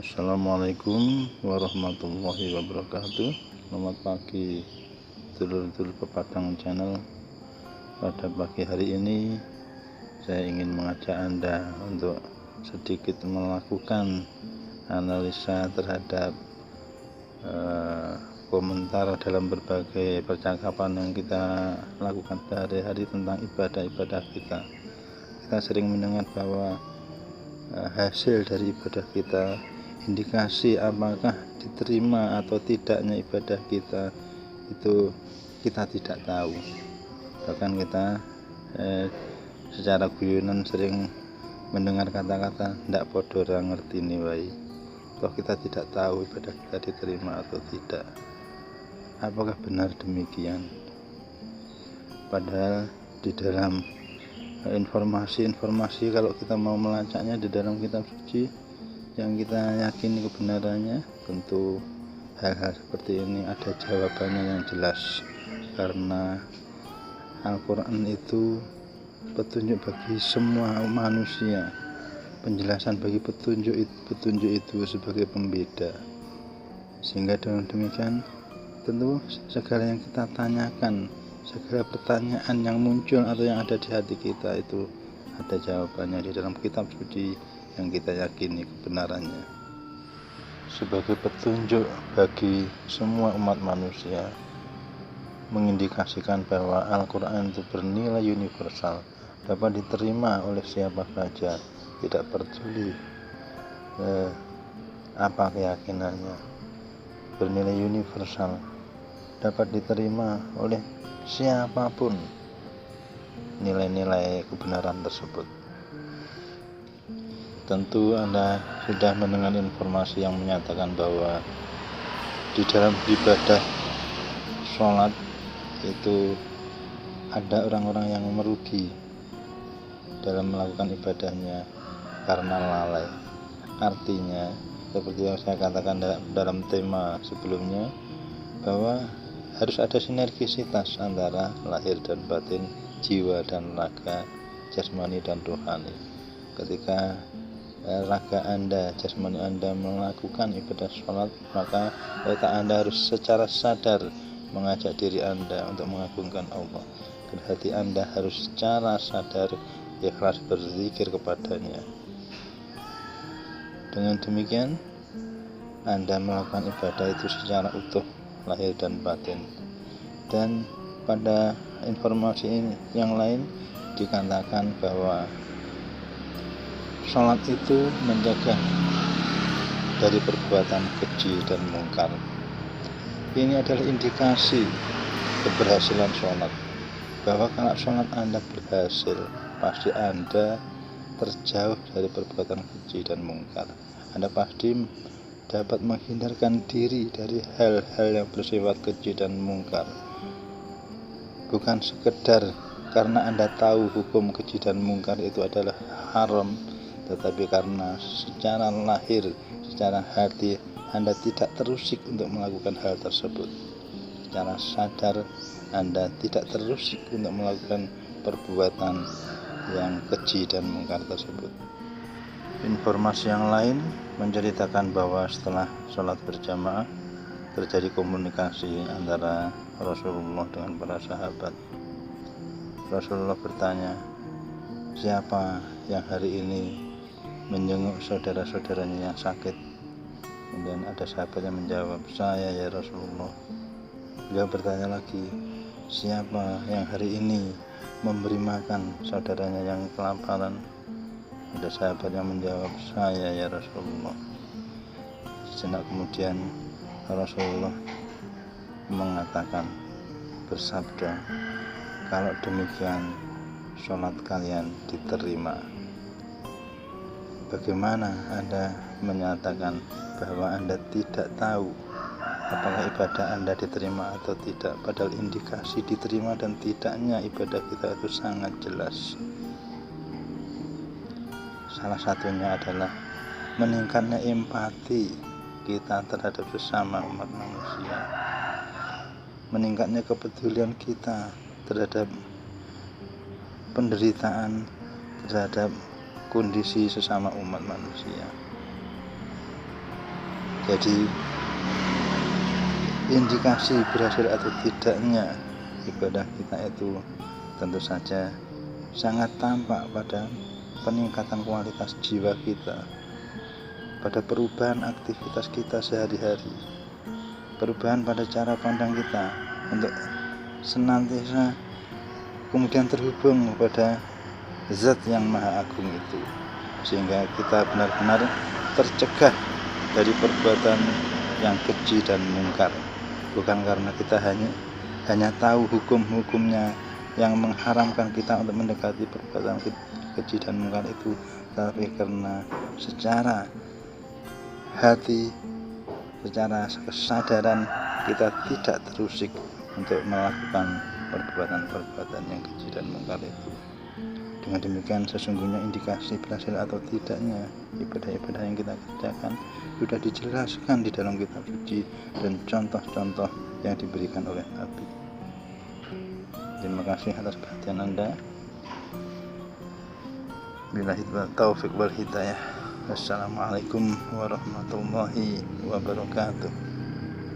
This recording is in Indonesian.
Assalamualaikum warahmatullahi wabarakatuh. Selamat pagi dulur-dulur Pepadang Channel. Pada pagi hari ini saya ingin mengajak Anda untuk sedikit melakukan analisa terhadap komentar dalam berbagai percakapan yang kita lakukan sehari-hari tentang ibadah-ibadah kita. Kita sering mendengar bahwa hasil dari ibadah kita, indikasi apakah diterima atau tidaknya ibadah kita, itu kita tidak tahu. Bahkan kita secara guyonan sering mendengar kata-kata ndak podo ora ngerti ni wae. Toh kita tidak tahu ibadah kita diterima atau tidak. Apakah benar demikian? Padahal di dalam informasi kalau kita mau melacaknya di dalam kitab suci yang kita yakini kebenarannya, tentu hal-hal seperti ini ada jawabannya yang jelas, karena Al-Quran itu petunjuk bagi semua manusia, penjelasan bagi petunjuk itu sebagai pembeda, sehingga dengan demikian tentu segala yang kita tanyakan, segala pertanyaan yang muncul atau yang ada di hati kita itu ada jawabannya di dalam kitab suci yang kita yakini kebenarannya, sebagai petunjuk bagi semua umat manusia, mengindikasikan bahwa Al-Quran itu bernilai universal, dapat diterima oleh siapa saja, tidak peduli apa keyakinannya, bernilai universal, dapat diterima oleh siapapun nilai-nilai kebenaran tersebut. Tentu Anda sudah mendengar informasi yang menyatakan bahwa di dalam ibadah sholat itu ada orang-orang yang merugi dalam melakukan ibadahnya karena lalai. Artinya, seperti yang saya katakan dalam tema sebelumnya, bahwa harus ada sinergisitas antara lahir dan batin, jiwa dan raga, jasmani dan rohani. Ketika raga Anda, jasmani Anda melakukan ibadah sholat, maka otak Anda harus secara sadar mengajak diri Anda untuk mengagungkan Allah, dan hati Anda harus secara sadar ikhlas berzikir kepadanya. Dengan demikian Anda melakukan ibadah itu secara utuh, lahir dan batin. Dan pada informasi yang lain dikatakan bahwa sholat itu menjaga dari perbuatan keji dan mungkar. Ini adalah indikasi keberhasilan sholat, bahwa kalau sholat Anda berhasil, pasti Anda terjauh dari perbuatan keji dan mungkar. Anda pasti dapat menghindarkan diri dari hal-hal yang bersifat keji dan mungkar, bukan sekedar karena Anda tahu hukum keji dan mungkar itu adalah haram, tetapi karena secara lahir, secara hati Anda tidak terusik untuk melakukan hal tersebut. Secara sadar Anda tidak terusik untuk melakukan perbuatan yang keji dan mungkar tersebut. Informasi yang lain menceritakan bahwa setelah sholat berjamaah terjadi komunikasi antara Rasulullah dengan para sahabat. Rasulullah bertanya, siapa yang hari ini menjenguk saudara-saudaranya yang sakit? Kemudian ada sahabat yang menjawab, saya ya Rasulullah. Beliau bertanya lagi, siapa yang hari ini memberi makan saudaranya yang kelaparan? Ada sahabat yang menjawab, saya ya Rasulullah. Sejenak kemudian Rasulullah mengatakan, bersabda, kalau demikian sholat kalian diterima. Bagaimana Anda menyatakan bahwa Anda tidak tahu apakah ibadah Anda diterima atau tidak, padahal indikasi diterima dan tidaknya ibadah kita itu sangat jelas. Salah satunya adalah meningkatnya empati kita terhadap sesama umat manusia, meningkatnya kepedulian kita terhadap penderitaan, terhadap kondisi sesama umat manusia. Jadi indikasi berhasil atau tidaknya ibadah kita itu tentu saja sangat tampak pada peningkatan kualitas jiwa kita, pada perubahan aktivitas kita sehari-hari, perubahan pada cara pandang kita untuk senantiasa kemudian terhubung kepada zat yang maha agung itu, sehingga kita benar-benar tercegah dari perbuatan yang keji dan mungkar, bukan karena kita hanya tahu hukum-hukumnya yang mengharamkan kita untuk mendekati perbuatan keji dan mungkar itu, tapi karena secara hati, secara kesadaran kita tidak terusik untuk melakukan perbuatan-perbuatan yang keji dan mungkar itu. Dengan demikian sesungguhnya indikasi berhasil atau tidaknya ibadah-ibadah yang kita kerjakan sudah dijelaskan di dalam kitab suci dan contoh-contoh yang diberikan oleh Nabi. Terima kasih atas perhatian Anda. Billahi taufiq wal hidayah. Wassalamualaikum warahmatullahi wabarakatuh.